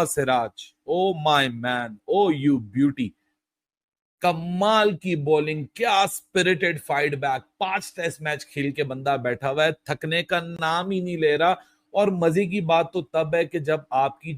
Mohammad Siraj, oh my man, oh you beauty, कमाल की bowling, क्या spirited fight back. 5 test match खेल के बंदा बैठा हुआ है, थकने का नाम ही नहीं ले रहा। और मजे की बात तो तब है कि जब आपकी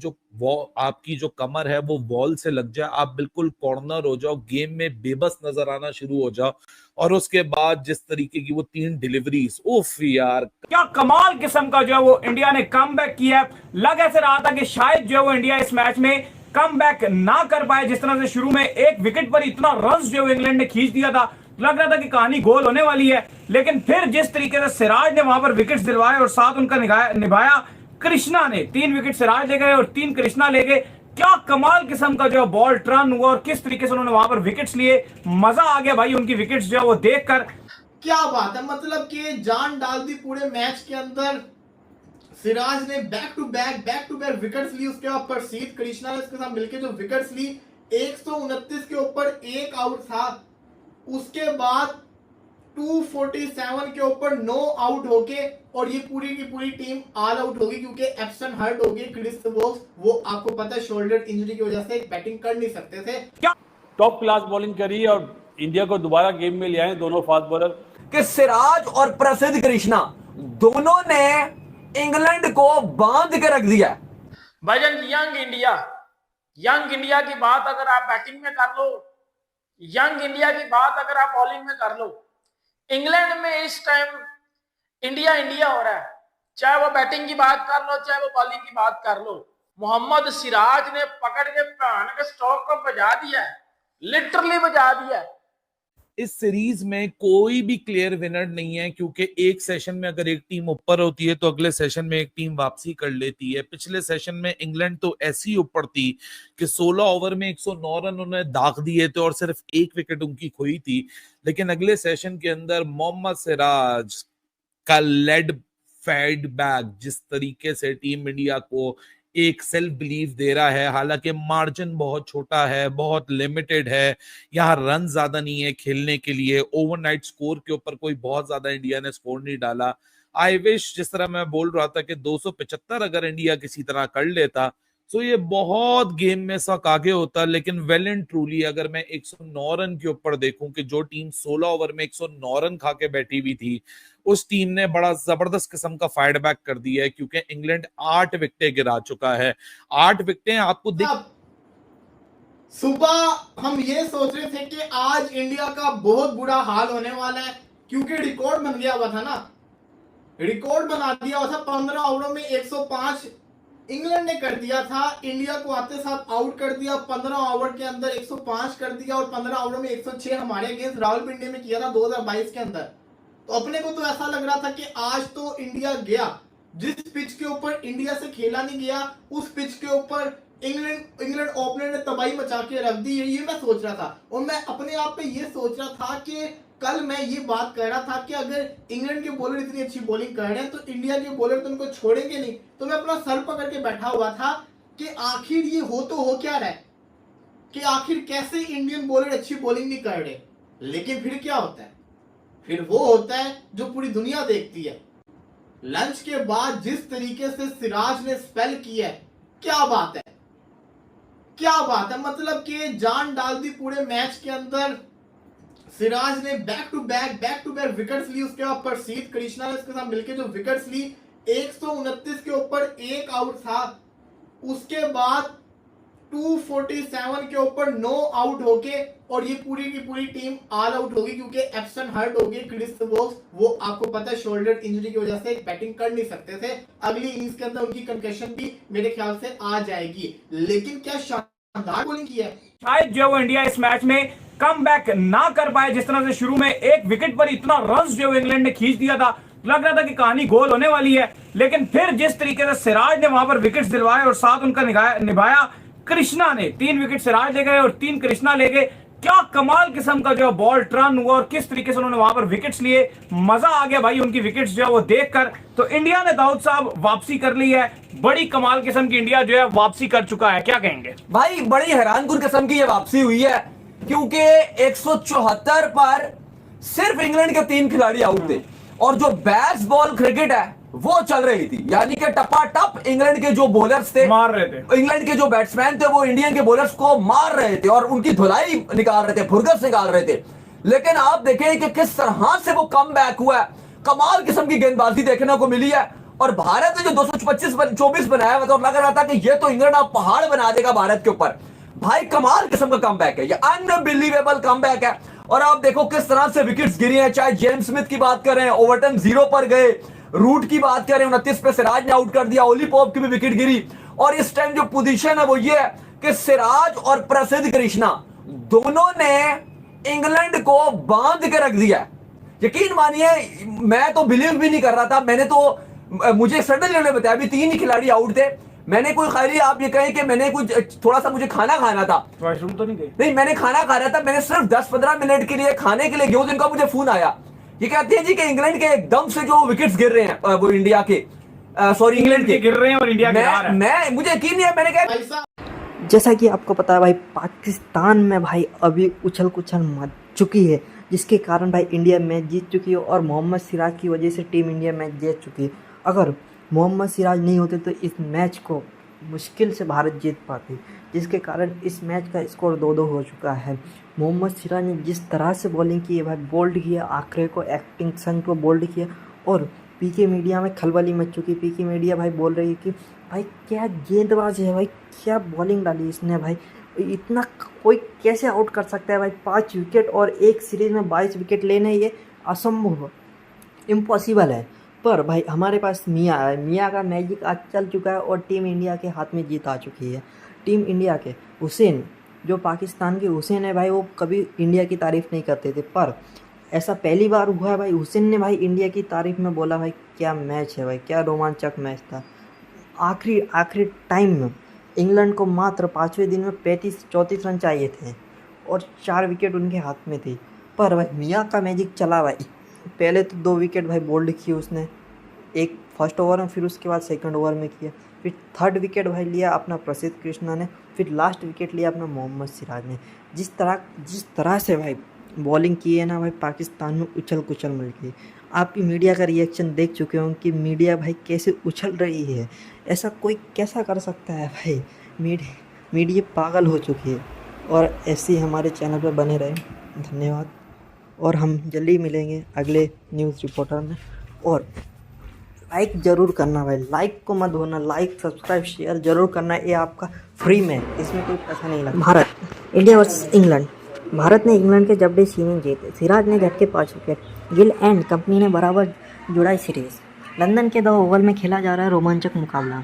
जो कमर है वो वॉल से लग जाए, आप बिल्कुल कॉर्नर हो जाओ, गेम में बेबस नजर आना शुरू हो जाओ। और उसके बाद जिस तरीके की वो 3 डिलीवरीज, उफ यार, क्या कमाल किस्म का जो है वो इंडिया ने कमबैक किया है। लग ऐसे रहा था कि शायद जो है वो इंडिया इस मैच में कमबैक ना कर पाए। जिस तरह से शुरू में एक विकेट पर इतना रन जो इंग्लैंड ने खींच दिया था, लग रहा था कि कहानी गोल होने वाली है। लेकिन फिर जिस तरीके से सिराज ने वहां पर विकेट्स दिलवाए और साथ उनका निभाया कृष्णा ने, 3 विकेट सिराज ले गए और 3 कृष्णा ले गए। क्या कमाल किस्म का जो बॉल टर्न हुआ और किस तरीके से उन्होंने वहां पर विकेट्स लिए, मजा आ गया भाई उनकी विकेट्स जो है वो देखकर। क्या बात है, मतलब कि जान डाल दी पूरे मैच के अंदर। सिराज ने बैक टू बैक विकेट्स ली, उसके बाद प्रसीद कृष्णा ने इसके साथ मिलकर जो विकेट्स ली, 129 के ऊपर 1 आउट था। उसके बाद 247 के ऊपर 9 आउट होके और ये पूरी की पूरी टीम ऑल आउट होगी क्योंकि एप्सन हर्ट हो गए। क्रिस वोक्स, वो आपको पता है शोल्डर इंजरी की वजह से बैटिंग कर नहीं सकते थे। क्या टॉप क्लास बॉलिंग करी और इंडिया को दोबारा गेम में ले आए दोनों फास्ट बॉलर। कि सिराज और प्रसिद्ध कृष्णा दोनों ने इंग्लैंड को बांध के रख दिया। भाईजान, यंग इंडिया की बात अगर आप बैटिंग में कर लो, यंग इंडिया की बात अगर आप बॉलिंग में कर लो, इंग्लैंड में इस टाइम इंडिया हो रहा है। चाहे वो बैटिंग की बात कर लो, चाहे वो बॉलिंग की बात कर लो। मोहम्मद सिराज ने पकड़ के प्राण के स्टॉक को बजा दिया है, लिटरली बजा दिया है। इस सीरीज में कोई भी क्लियर विनर नहीं है, क्योंकि एक सेशन में अगर एक टीम ऊपर होती है तो अगले सेशन में एक टीम वापसी कर लेती है। पिछले सेशन में इंग्लैंड तो ऐसी ऊपर थी कि 16 ओवर में 109 रन उन्होंने दाग दिए थे और सिर्फ 1 विकेट उनकी खोई थी। लेकिन अगले सेशन के अंदर मोहम्मद सिराज का लेड फीड बैक जिस तरीके से टीम इंडिया को एक सेल्फ बिलीव दे रहा है, हालांकि मार्जिन बहुत छोटा है, बहुत लिमिटेड है, यहाँ रन ज्यादा नहीं है खेलने के लिए, ओवरनाइट स्कोर के ऊपर कोई बहुत ज्यादा इंडिया ने स्कोर नहीं डाला। आई विश, जिस तरह मैं बोल रहा था कि 275 अगर इंडिया किसी तरह कर लेता तो ये बहुत गेम में सक आगे होता। लेकिन वेल एंड ट्रूली अगर मैं 109 रन के ऊपर देखूं कि जो टीम 16 ओवर में 109 रन खा के बैठी हुई थी, उस टीम ने बड़ा जबरदस्त किस्म का फाइट बैक कर दिया है, क्योंकि इंग्लैंड 8 विकेटें गिरा चुका है। 8 विकेटें आपको सुबह हम ये सोच रहे थे कि आज इंडिया का बहुत बुरा हाल होने वाला है, क्योंकि रिकॉर्ड बन गया हुआ था ना, रिकॉर्ड बना दिया हुआ था। 15 ओवरों में 105 इंग्लैंड ने कर दिया था, इंडिया को आते साथ आउट कर दिया। 15 ओवर के अंदर 105 कर दिया और 15 ओवर में 106 हमारे अगेंस्ट रावलपिंडी में किया था 2022 के अंदर। तो अपने को तो ऐसा लग रहा था कि आज तो इंडिया गया। जिस पिच के ऊपर इंडिया से खेला नहीं गया, उस पिच के ऊपर इंग्लैंड ओपनर ने तबाही मचा के रख दी है, ये मैं सोच रहा था। और मैं अपने आप पे ये सोच रहा था कि कल मैं ये बात कर रहा था कि अगर इंग्लैंड के बॉलर इतनी अच्छी बॉलिंग कर रहे हैं तो इंडिया के बॉलर तो उनको छोड़ेंगे नहीं। तो मैं अपना सर पकड़ के बैठा हुआ था कि आखिर ये हो क्या रहा है, कि आखिर कैसे इंडियन बॉलर अच्छी बॉलिंग नहीं कर रहे। लेकिन फिर क्या होता है, फिर वो होता है जो पूरी दुनिया देखती है। लंच के बाद जिस तरीके से सिराज ने स्पेल किया है, क्या बात है, क्या बात है, मतलब कि जान डाल दी पूरे मैच के अंदर। सिराज ने बैक टू बैक विकेट्स ली, उसके बाद प्रसीद कृष्णा ने इसके साथ मिलकर जो विकेट्स ली, 129 के ऊपर 1 आउट था। उसके बाद 247 के ऊपर 9 आउट होके और ये पूरी की पूरी टीम ऑल आउट होगी क्योंकि एप्सन हर्ट हो गए। क्रिस वोक्स, वो आपको पता है शोल्डर इंजरी की वजह से बैटिंग कर नहीं सकते थे। अगली इनिंग्स के अंदर उनकी कंकशन भी मेरे ख्याल से आ जाएगी। लेकिन क्या शानदार बॉलिंग की है। शायद जो वो इंडिया इस मैच में कमबैक ना कर पाए। जिस तरह से शुरू में एक विकेट पर इतना रन जो इंग्लैंड ने खींच दिया था, लग रहा था कि कहानी गोल होने वाली है। लेकिन फिर जिस तरीके से सिराज ने वहां पर विकेट्स दिलवाए और साथ उनका निभाया कृष्णा ने, 3 विकेट सिराज ले गए और 3 कृष्णा ले गए। क्या कमाल किस्म का जो बॉल टर्न हुआ और किस तरीके से उन्होंने वहां पर विकेट्स लिए, मजा आ गया भाई उनकी विकेट्स जो है वो देखकर। तो इंडिया ने दाऊद साहब वापसी कर ली है, बड़ी कमाल किस्म की इंडिया जो है वापसी कर चुका है, क्या कहेंगे भाई? बड़ी हैरानकुन किस्म की ये वापसी हुई है, क्योंकि 174 पर सिर्फ इंग्लैंड के 3 खिलाड़ी आउट थे और जो बैट्स बॉल क्रिकेट है वो चल रही थी, यानी कि टपाटप इंग्लैंड के जो बॉलर्स थे, मार रहे थे, इंग्लैंड के जो बैट्समैन थे वो इंडियन के बॉलर्स को मार रहे थे और उनकी धुलाई निकाल रहे थे, फुरगस निकाल रहे थे। लेकिन आप देखें कि किस तरह से वो कम बैक हुआ है, कमाल किस्म की गेंदबाजी देखने को मिली है। और भारत ने जो 224 बनाया हुआ था, लग रहा था कि ये तो इंग्लैंड अब पहाड़ बना देगा भारत के ऊपर। भाई कमाल किस्म का कमबैक है, ये अनबिलीवेबल कमबैक है। और आप देखो किस तरह से विकेट्स गिरी हैं, चाहे जेम्स स्मिथ की बात करें, ओवरटन 0 पर गए, रूट की बात करें 29 पे सिराज ने आउट कर दिया, ओली पोप की भी विकेट गिरी। और इस टाइम जो पोजीशन है वो ये है कि सिराज और प्रसिद्ध कृष्णा दोनों ने इंग्लैंड को बांध के रख दिया। यकीन मानिए मैं तो बिलीव भी नहीं कर रहा था, मैंने तो मुझे सडनली उन्होंने बताया अभी 3 ही खिलाड़ी आउट थे। मैंने कोई खाली आप ये कहें कि मैंने कुछ थोड़ा सा मुझे खाना खाना था, वॉशरूम तो नहीं गए? नहीं मैंने खाना खा रहा था, मैंने सिर्फ 10-15 मिनट के लिए खाने के लिए गया, जिनका मुझे फोन आया। ये कहते हैं जी कि इंग्लैंड के एकदम से जो विकेट्स गिर रहे हैं वो इंडिया के सॉरी इंग्लैंड के गिर रहे हैं और इंडिया के हार है। मैं मुझे यकीन नहीं है, मैंने कहा ऐसा जैसा कि आपको पता है भाई, पाकिस्तान में भाई अभी उछल कुछल मच चुकी है, जिसके कारण भाई इंडिया मैच जीत चुकी है और मोहम्मद सिराज की वजह से टीम इंडिया मैच जीत चुकी है। अगर मोहम्मद सिराज नहीं होते तो इस मैच को मुश्किल से भारत जीत पाती, जिसके कारण इस मैच का स्कोर 2-2 हो चुका है। मोहम्मद सिराज ने जिस तरह से बॉलिंग की है भाई, बोल्ड किया, आखरे को एक्टिंगसन को बोल्ड किया और पीके मीडिया में खलबली मच चुकी। पीके मीडिया भाई बोल रही है कि भाई क्या गेंदबाज है भाई, क्या बॉलिंग डाली इसने भाई, इतना कोई कैसे आउट कर सकता है भाई। 5 विकेट और एक सीरीज़ में 22 विकेट लेने, ये असंभव, इम्पॉसिबल है। पर भाई हमारे पास मियाँ है, मियाँ का मैजिक आज चल चुका है और टीम इंडिया के हाथ में जीत आ चुकी है। टीम इंडिया के हुसैन, जो पाकिस्तान के हुसैन है भाई, वो कभी इंडिया की तारीफ़ नहीं करते थे, पर ऐसा पहली बार हुआ है भाई, हुसैन ने भाई इंडिया की तारीफ़ में बोला भाई क्या मैच है भाई, क्या रोमांचक मैच था। आखिरी टाइम में इंग्लैंड को मात्र 5वें दिन में 34 रन चाहिए थे और 4 विकेट उनके हाथ में थी, पर भाई मियाँ का मैजिक चला भाई। पहले तो 2 विकेट भाई बोल्ड किए उसने, एक फर्स्ट ओवर में, फिर उसके बाद सेकंड ओवर में किया, फिर थर्ड विकेट भाई लिया अपना प्रसिद्ध कृष्णा ने, फिर लास्ट विकेट लिया अपना मोहम्मद सिराज ने। जिस तरह से भाई बॉलिंग की है ना भाई, पाकिस्तान में उछल कुचल मिल गई। आपकी मीडिया का रिएक्शन देख चुके होंगे कि मीडिया भाई कैसे उछल रही है, ऐसा कोई कैसा कर सकता है भाई। मीडिया पागल हो चुकी है। और ऐसे ही हमारे चैनल पर बने रहे, धन्यवाद। और हम जल्दी मिलेंगे अगले न्यूज़ रिपोर्टर में। और लाइक ज़रूर करना भाई, लाइक को मत भूलना, लाइक सब्सक्राइब शेयर ज़रूर करना, ये आपका फ्री में, इसमें कोई पैसा नहीं लगता। Bharat India versus England, Bharat ने इंग्लैंड के जबड़े सीरीज जीते, सिराज ने झटके 5 विकेट, गिल एंड कंपनी ने बराबर जुड़ाई सीरीज। लंदन के 2 ओवल में खेला जा रहा है रोमांचक मुकाबला।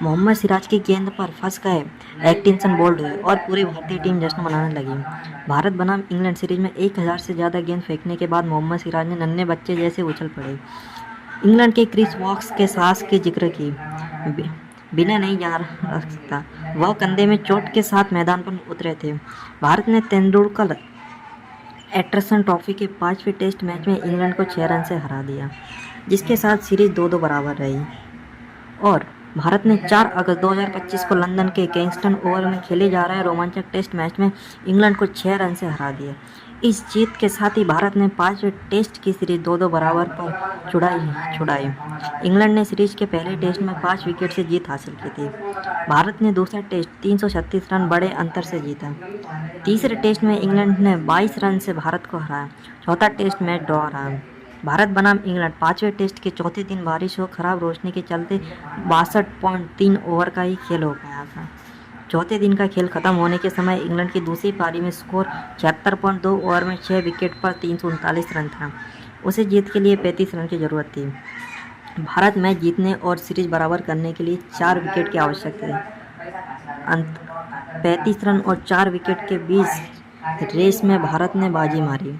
मोहम्मद सिराज की गेंद पर फंस गए एटकिंसन बोल्ड हुए और पूरी भारतीय टीम जश्न मनाने लगी। भारत बनाम इंग्लैंड सीरीज में 1000 से ज़्यादा गेंद फेंकने के बाद मोहम्मद सिराज ने नन्हे बच्चे जैसे उछल पड़े। इंग्लैंड के क्रिस वॉक्स के साहस की जिक्र की बिना नहीं जा सकता, वह कंधे में चोट के साथ मैदान पर उतरे थे। भारत ने तेंदुलकर एंडरसन ट्रॉफी के 5वें टेस्ट मैच में इंग्लैंड को 6 रन से हरा दिया, जिसके साथ सीरीज 2-2 बराबर रही। और भारत ने 4 अगस्त 2025 को लंदन के किंगस्टन ओवल में खेले जा रहे रोमांचक टेस्ट मैच में इंग्लैंड को 6 रन से हरा दिया। इस जीत के साथ ही भारत ने 5वें टेस्ट की सीरीज 2-2 बराबर पर छुड़ाई। इंग्लैंड ने सीरीज के पहले टेस्ट में 5 विकेट से जीत हासिल की थी। भारत ने दूसरा टेस्ट 336 रन बड़े अंतर से जीता। तीसरे टेस्ट में इंग्लैंड ने 22 रन से भारत को हराया। चौथा टेस्ट मैच ड्रॉ रहा। भारत बनाम इंग्लैंड 5वें टेस्ट के चौथे दिन बारिश और खराब रोशनी के चलते 62.3 ओवर का ही खेल हो पाया था। चौथे दिन का खेल खत्म होने के समय इंग्लैंड की दूसरी पारी में स्कोर 76.2 ओवर में 6 विकेट पर 339 रन था। उसे जीत के लिए 35 रन की ज़रूरत थी। भारत मैच जीतने और सीरीज बराबर करने के लिए 4 विकेट की आवश्यकता थी। 35 रन और 4 विकेट के बीच रेस में भारत ने बाजी मारी।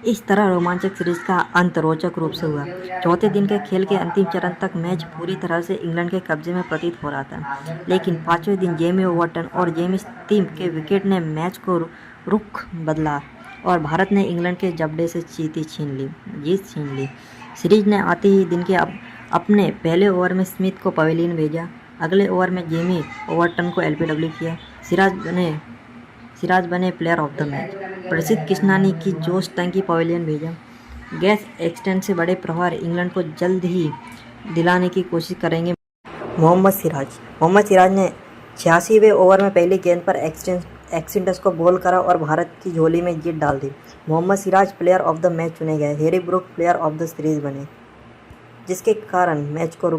इस तरह रोमांचक सीरीज का अंत रोचक रूप से हुआ। चौथे दिन के खेल के अंतिम चरण तक मैच पूरी तरह से इंग्लैंड के कब्जे में प्रतीत हो रहा था, लेकिन 5वें दिन जेमी ओवरटन और जेम्स स्मिथ के विकेट ने मैच को रुख बदला और भारत ने इंग्लैंड के जबड़े से जीत छीन ली। सीरीज ने आते ही दिन के अपने पहले ओवर में स्मिथ को पवेलियन भेजा। अगले ओवर में जेमी ओवरटन को एलबीडब्ल्यू किया। सिराज बने प्लेयर ऑफ द मैच। प्रसिद्ध कृष्णा ने की जोश टंकी पवेलियन भेजा। गैस एक्सटेंड से बड़े प्रहार इंग्लैंड को जल्द ही दिलाने की कोशिश करेंगे। मोहम्मद सिराज ने 86वें ओवर में पहली गेंद पर एक्सटेंडर्स को बॉल करा और भारत की झोली में जीत डाल दी। Mohammed Siraj player of the match चुने गए। Harry Brook player of the series बने, जिसके कारण मैच को